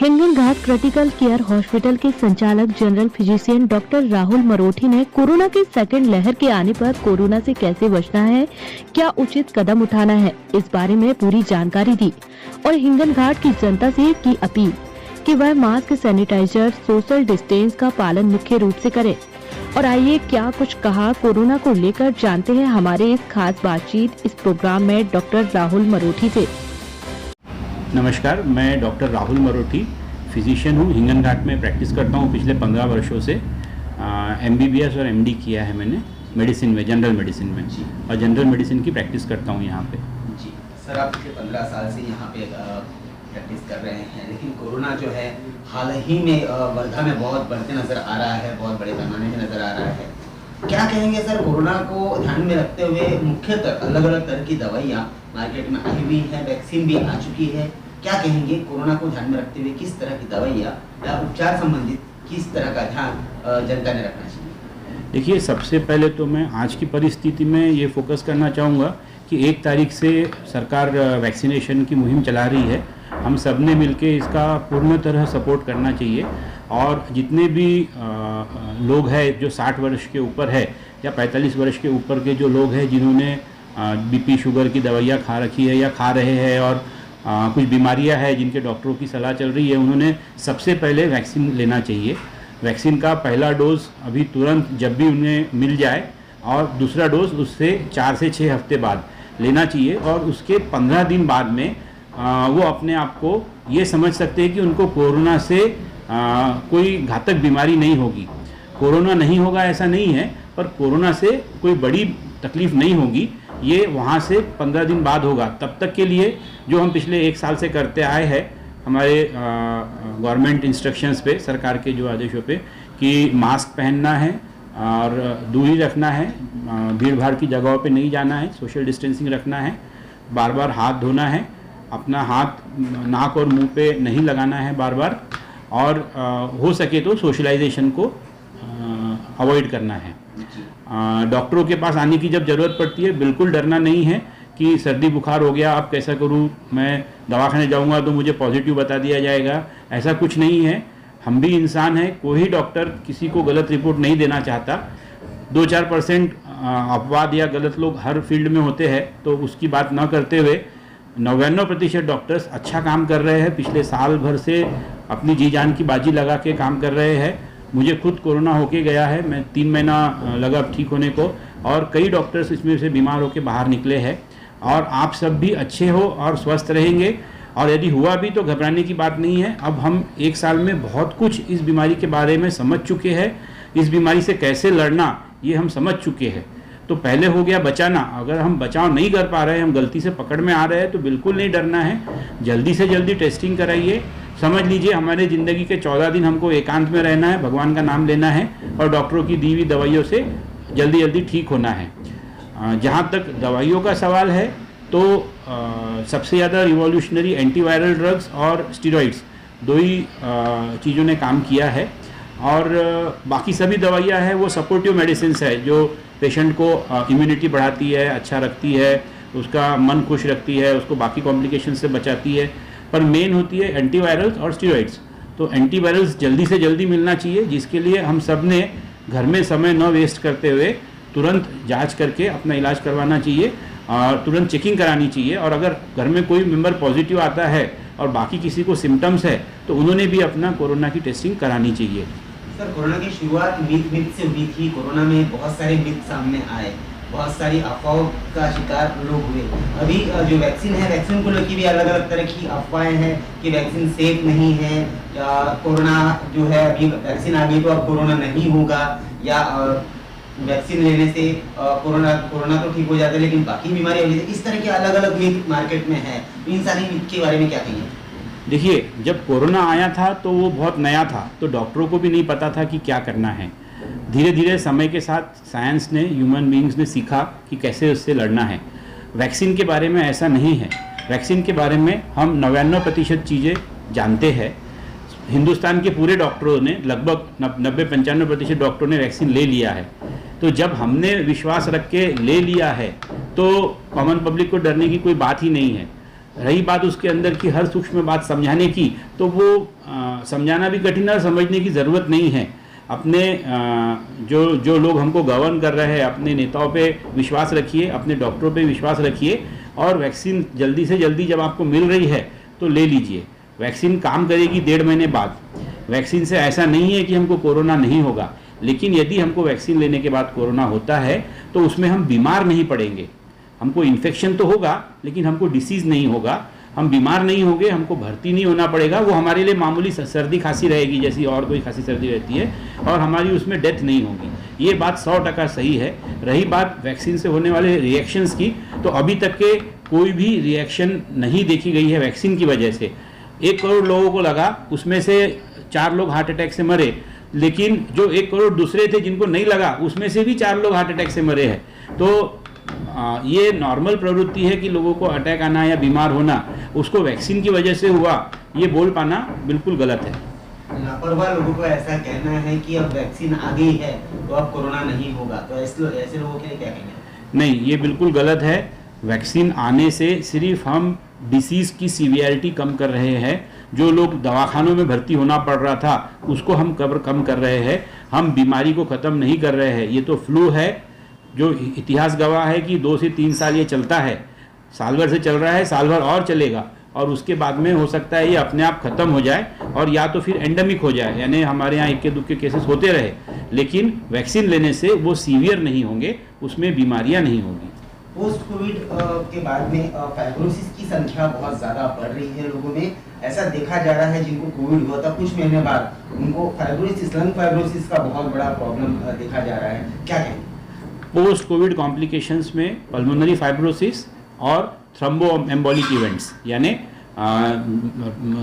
हिंगन घाट critical care hospital के संचालक general physician doctor Rahul Marothi ने कोरोना के सेकंड लहर के आने पर कोरोना से कैसे बचना है, क्या उचित कदम उठाना है, इस बारे में पूरी जानकारी दी और हिंगन घाट की जनता से की अपील कि वह मास्क, सैनिटाइजर, सोशल डिस्टेंस का पालन मुख्य रूप से करे। और आइए क्या कुछ कहा कोरोना को लेकर जानते हैं हमारे इस खास बातचीत इस प्रोग्राम में डॉक्टर राहुल मरोठी से। नमस्कार, मैं डॉक्टर राहुल मरोठी फिजिशियन हूँ। हिंगन घाट में प्रैक्टिस करता हूँ पिछले 15 वर्षों से। MBBS और MD किया है मैंने मेडिसिन में, जनरल मेडिसिन में, और जनरल मेडिसिन की प्रैक्टिस करता हूँ यहाँ पे। जी सर, आप पिछले 15 साल से यहाँ पे प्रैक्टिस कर रहे हैं, लेकिन कोरोना जो है हाल ही में वर्धा में बहुत बढ़ते नज़र आ रहा है, बहुत बड़े पैमाने में नज़र आ रहा है। क्या कहेंगे सर, कोरोना को ध्यान में रखते हुए मुख्यतः अलग अलग तरह की दवाइयाँ मार्केट में आई हुई हैं, वैक्सीन भी आ चुकी है, क्या कहेंगे कोरोना को ध्यान में रखते हुए किस तरह की दवाइयाँ या उपचार संबंधित किस तरह का ध्यान जनता ने रखना चाहिए? देखिए, सबसे पहले तो मैं आज की परिस्थिति में ये फोकस करना चाहूँगा कि 1 तारीख से सरकार वैक्सीनेशन की मुहिम चला रही है। हम सब ने मिलकर इसका पूर्ण तरह सपोर्ट करना चाहिए और जितने भी लोग हैं जो 60 वर्ष के ऊपर है या 45 वर्ष के ऊपर के जो लोग हैं जिन्होंने BP शुगर की दवाइयाँ खा रखी है या खा रहे हैं और कुछ बीमारियां हैं जिनके डॉक्टरों की सलाह चल रही है, उन्होंने सबसे पहले वैक्सीन लेना चाहिए। वैक्सीन का पहला डोज अभी तुरंत जब भी उन्हें मिल जाए और दूसरा डोज उससे 4 से 6 हफ्ते बाद लेना चाहिए और उसके 15 दिन बाद में वो अपने आप को ये समझ सकते हैं कि उनको कोरोना से कोई घातक बीमारी नहीं होगी। कोरोना नहीं होगा ऐसा नहीं है, पर कोरोना से कोई बड़ी तकलीफ नहीं होगी, ये वहाँ से 15 दिन बाद होगा। तब तक के लिए जो हम पिछले 1 साल से करते आए हैं हमारे गवर्नमेंट इंस्ट्रक्शंस पे, सरकार के जो आदेशों पे, कि मास्क पहनना है और दूरी रखना है, भीड़ भाड़ की जगहों पे नहीं जाना है, सोशल डिस्टेंसिंग रखना है, बार बार हाथ धोना है, अपना हाथ नाक और मुंह पे नहीं लगाना है बार बार, और हो सके तो सोशलाइजेशन को अवॉइड करना है। डॉक्टरों के पास आने की जब ज़रूरत पड़ती है बिल्कुल डरना नहीं है कि सर्दी बुखार हो गया, अब कैसा करूं, मैं दवाखाने जाऊंगा तो मुझे पॉजिटिव बता दिया जाएगा, ऐसा कुछ नहीं है। हम भी इंसान हैं, कोई डॉक्टर किसी को गलत रिपोर्ट नहीं देना चाहता। 2-4% अपवाद या गलत लोग हर फील्ड में होते हैं, तो उसकी बात न करते हुए 99% डॉक्टर्स अच्छा काम कर रहे हैं, पिछले साल भर से अपनी जी जान की बाजी लगा के काम कर रहे हैं। मुझे खुद कोरोना होके गया है, मैं 3 महीना लगा ठीक होने को, और कई डॉक्टर्स इसमें से बीमार होके बाहर निकले हैं। और आप सब भी अच्छे हो और स्वस्थ रहेंगे, और यदि हुआ भी तो घबराने की बात नहीं है। अब हम 1 साल में बहुत कुछ इस बीमारी के बारे में समझ चुके हैं, इस बीमारी से कैसे लड़ना ये हम समझ चुके हैं। तो पहले हो गया बचाना, अगर हम बचाव नहीं कर पा रहे हैं, हम गलती से पकड़ में आ रहे हैं, तो बिल्कुल नहीं डरना है। जल्दी से जल्दी टेस्टिंग कराइए। समझ लीजिए हमारे ज़िंदगी के 14 दिन हमको एकांत में रहना है, भगवान का नाम लेना है और डॉक्टरों की दी हुई दवाइयों से जल्दी जल्दी ठीक होना है। जहाँ तक दवाइयों का सवाल है तो सबसे ज़्यादा रिवॉल्यूशनरी एंटीवायरल ड्रग्स और स्टीरॉइड्स 2 ही चीज़ों ने काम किया है, और बाकी सभी दवाइयाँ हैं वो सपोर्टिव मेडिसिन्स है जो पेशेंट को इम्यूनिटी बढ़ाती है, अच्छा रखती है, उसका मन खुश रखती है, उसको बाकी कॉम्प्लिकेशन से बचाती है। पर मेन होती है एंटीवायरल्स और स्टीरॉइड्स। तो एंटीवायरल्स जल्दी से जल्दी मिलना चाहिए, जिसके लिए हम सब ने घर में समय न वेस्ट करते हुए तुरंत जांच करके अपना इलाज करवाना चाहिए और तुरंत चेकिंग करानी चाहिए। और अगर घर में कोई मेंबर पॉजिटिव आता है और बाकी किसी को सिम्टम्स है तो उन्होंने भी अपना कोरोना की टेस्टिंग करानी चाहिए। सर, कोरोना की शुरुआत मिथ से हुई थी। कोरोना में बहुत सारे मिथ सामने आए, बहुत सारी अफवाहों का शिकार लोग हुए। अभी जो वैक्सीन है, वैक्सीन को लेकर भी अलग अलग तरह की अफवाहें हैं कि वैक्सीन सेफ नहीं है, या कोरोना जो है अभी वैक्सीन आ गई तो अब कोरोना नहीं होगा, या वैक्सीन लेने से कोरोना तो ठीक हो जाता है लेकिन बाकी बीमारी हो जाती है। इस तरह के अलग अलग मिथ मार्केट में है, इन सारी मिथ के बारे में क्या कहिए? देखिए, जब कोरोना आया था तो वो बहुत नया था, तो डॉक्टरों को भी नहीं पता था कि क्या करना है। धीरे धीरे समय के साथ साइंस ने, ह्यूमन बींग्स ने सीखा कि कैसे उससे लड़ना है। वैक्सीन के बारे में ऐसा नहीं है। वैक्सीन के बारे में हम 99% चीज़ें जानते हैं। हिंदुस्तान के पूरे डॉक्टरों ने, लगभग 90-95% डॉक्टरों ने वैक्सीन ले लिया है। तो जब हमने विश्वास रख के ले लिया है तो कॉमन पब्लिक को डरने की कोई बात ही नहीं है। रही बात उसके अंदर की हर सूक्ष्म बात समझाने की, तो वो समझाना भी कठिन है, समझने की ज़रूरत नहीं है। अपने जो लोग हमको गवर्न कर रहे हैं, अपने नेताओं पे विश्वास रखिए, अपने डॉक्टरों पे विश्वास रखिए, और वैक्सीन जल्दी से जल्दी जब आपको मिल रही है तो ले लीजिए। वैक्सीन काम करेगी 1.5 महीने बाद। वैक्सीन से ऐसा नहीं है कि हमको कोरोना नहीं होगा, लेकिन यदि हमको वैक्सीन लेने के बाद कोरोना होता है तो उसमें हम बीमार नहीं पड़ेंगे। हमको इन्फेक्शन तो होगा लेकिन हमको डिसीज़ नहीं होगा, हम बीमार नहीं होंगे, हमको भर्ती नहीं होना पड़ेगा। वो हमारे लिए मामूली सर्दी खांसी रहेगी जैसी और कोई खांसी सर्दी रहती है, और हमारी उसमें डेथ नहीं होगी। ये बात 100% सही है। रही बात वैक्सीन से होने वाले रिएक्शंस की, तो अभी तक के कोई भी रिएक्शन नहीं देखी गई है वैक्सीन की वजह से। 1 करोड़ लोगों को लगा, उसमें से 4 लोग हार्ट अटैक से मरे, लेकिन जो 1 करोड़ दूसरे थे जिनको नहीं लगा, उसमें से भी 4 लोग हार्ट अटैक से मरे हैं। तो ये नॉर्मल प्रवृत्ति है कि लोगों को अटैक आना या बीमार होना उसको वैक्सीन की वजह से हुआ, ये बोल पाना बिल्कुल गलत है। लापरवाह लोगों को ऐसा कहना है कि अब वैक्सीन आ गई है तो अब कोरोना नहीं होगा, तो ऐसे लोगों के लिए क्या कहेंगे? नहीं, ये बिल्कुल गलत है। वैक्सीन आने से सिर्फ हम डिसीज़ की सीवियरिटी कम कर रहे हैं। जो लोग दवाखानों में भर्ती होना पड़ रहा था उसको हम कम कर रहे हैं, हम बीमारी को ख़त्म नहीं कर रहे हैं। ये तो फ्लू है जो इतिहास गवाह है कि 2 से 3 साल ये चलता है, साल भर से चल रहा है, साल भर और चलेगा, और उसके बाद में हो सकता है ये अपने आप ख़त्म हो जाए और या तो फिर एंडेमिक हो जाए, यानी हमारे यहाँ इक्के दुक्के केसेस होते रहे, लेकिन वैक्सीन लेने से वो सीवियर नहीं होंगे, उसमें बीमारियाँ नहीं होंगी। पोस्ट कोविड के बाद में फाइब्रोसिस की संख्या बहुत ज़्यादा बढ़ रही है लोगों में। ऐसा देखा जा रहा है जिनको कोविड हुआ था कुछ महीने बाद उनको फाइब्रोसिस, लंग फाइब्रोसिस का बहुत बड़ा प्रॉब्लम देखा जा रहा है, क्या कहेंगे? पोस्ट कोविड कॉम्प्लिकेशंस में पल्मोनरी फाइब्रोसिस और थ्रोम्बोएम्बोलिक इवेंट्स, यानी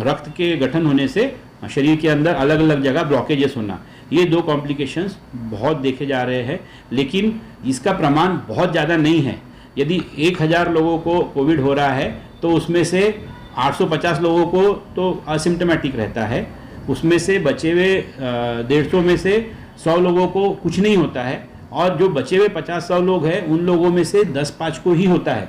रक्त के गठन होने से शरीर के अंदर अलग अलग जगह ब्लॉकेजेस होना, ये 2 कॉम्प्लिकेशंस बहुत देखे जा रहे हैं, लेकिन इसका प्रमाण बहुत ज़्यादा नहीं है। यदि 1000 लोगों को कोविड हो रहा है तो उसमें से 850 लोगों को तो असिम्टोमेटिक रहता है, उसमें से बचे हुए 150 में से 100 लोगों को कुछ नहीं होता है, और जो बचे हुए 50-100 लोग हैं उन लोगों में से 10-5 को ही होता है।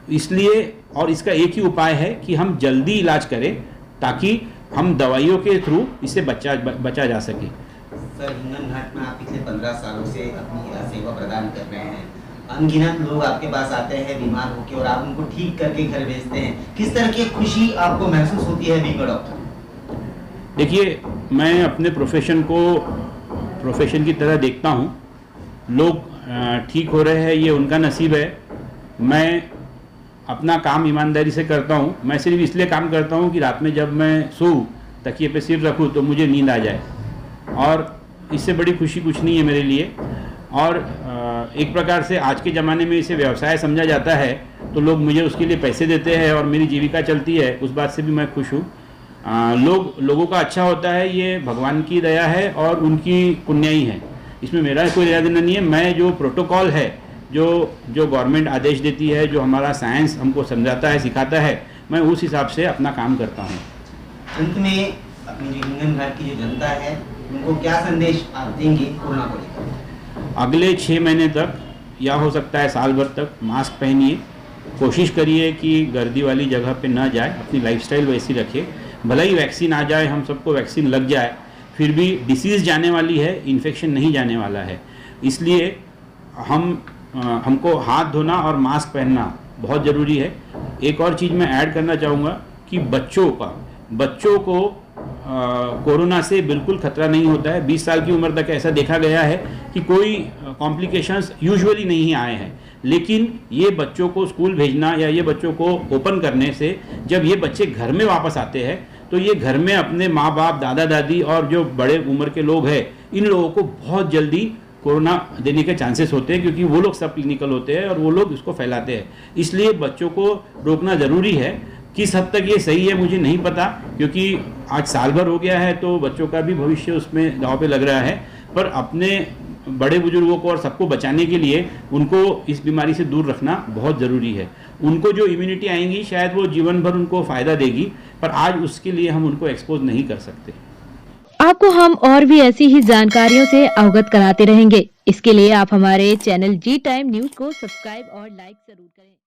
इसलिए, और इसका एक ही उपाय है कि हम जल्दी इलाज करें ताकि हम दवाइयों के थ्रू इससे बचा जा सके। सर, हिंगन घाट में आप पिछले 15 सालों से अपनी सेवा प्रदान कर रहे हैं। अनगिनत लोग आपके पास आते हैं बीमार होकर और आप उनको ठीक करके घर भेजते हैं। किस तरह की खुशी आपको महसूस होती है बीइंग अ डॉक्टर? देखिए, मैं अपने प्रोफेशन को प्रोफेशन की तरह देखता हूँ। लोग ठीक हो रहे हैं, ये उनका नसीब है। मैं अपना काम ईमानदारी से करता हूँ। मैं सिर्फ इसलिए काम करता हूँ कि रात में जब मैं सोऊं, तकिए पे सिर रखूँ तो मुझे नींद आ जाए, और इससे बड़ी खुशी कुछ नहीं है मेरे लिए। और एक प्रकार से आज के ज़माने में इसे व्यवसाय समझा जाता है, तो लोग मुझे उसके लिए पैसे देते हैं और मेरी जीविका चलती है, उस बात से भी मैं खुश हूँ। लोगों का अच्छा होता है, ये भगवान की दया है और उनकी पुण्याई है, इसमें मेरा कोई लेना देना नहीं है। मैं जो प्रोटोकॉल है, जो गवर्नमेंट आदेश देती है, जो हमारा साइंस हमको समझाता है, सिखाता है, मैं उस हिसाब से अपना काम करता हूँ। अंत में अपनी जो हिंगन घाट की जो जनता है उनको क्या संदेश आप देंगे कोरोना को लेकर? अगले 6 महीने तक या हो सकता है साल भर तक मास्क पहनिए, कोशिश करिए कि गर्दी वाली जगह पे ना जाए, अपनी लाइफस्टाइल वैसी रखिए। भले ही वैक्सीन आ जाए, हम सबको वैक्सीन लग जाए, फिर भी डिसीज़ जाने वाली है, इन्फेक्शन नहीं जाने वाला है। इसलिए हमको हाथ धोना और मास्क पहनना बहुत ज़रूरी है। एक और चीज़ मैं ऐड करना चाहूँगा कि बच्चों को कोरोना से बिल्कुल खतरा नहीं होता है। 20 साल की उम्र तक ऐसा देखा गया है कि कोई कॉम्प्लिकेशंस यूजुअली नहीं आए हैं, लेकिन ये बच्चों को स्कूल भेजना या ये बच्चों को ओपन करने से जब ये बच्चे घर में वापस आते हैं तो ये घर में अपने माँ बाप, दादा दादी और जो बड़े उम्र के लोग हैं, इन लोगों को बहुत जल्दी कोरोना देने के चांसेस होते हैं, क्योंकि वो लोग सब क्लिनिकल होते हैं और वो लोग इसको फैलाते हैं। इसलिए बच्चों को रोकना ज़रूरी है। किस हद तक ये सही है मुझे नहीं पता, क्योंकि आज साल भर हो गया है तो बच्चों का भी भविष्य उसमें दांव पे लग रहा है। पर अपने बड़े बुजुर्गों को और सबको बचाने के लिए उनको इस बीमारी से दूर रखना बहुत ज़रूरी है। उनको जो इम्यूनिटी आएंगी शायद वो जीवन भर उनको फ़ायदा देगी, पर आज उसके लिए हम उनको एक्सपोज नहीं कर सकते। आपको हम और भी ऐसी ही जानकारियों से अवगत कराते रहेंगे। इसके लिए आप हमारे चैनल जी टाइम न्यूज़ को सब्सक्राइब और लाइक जरूर करें।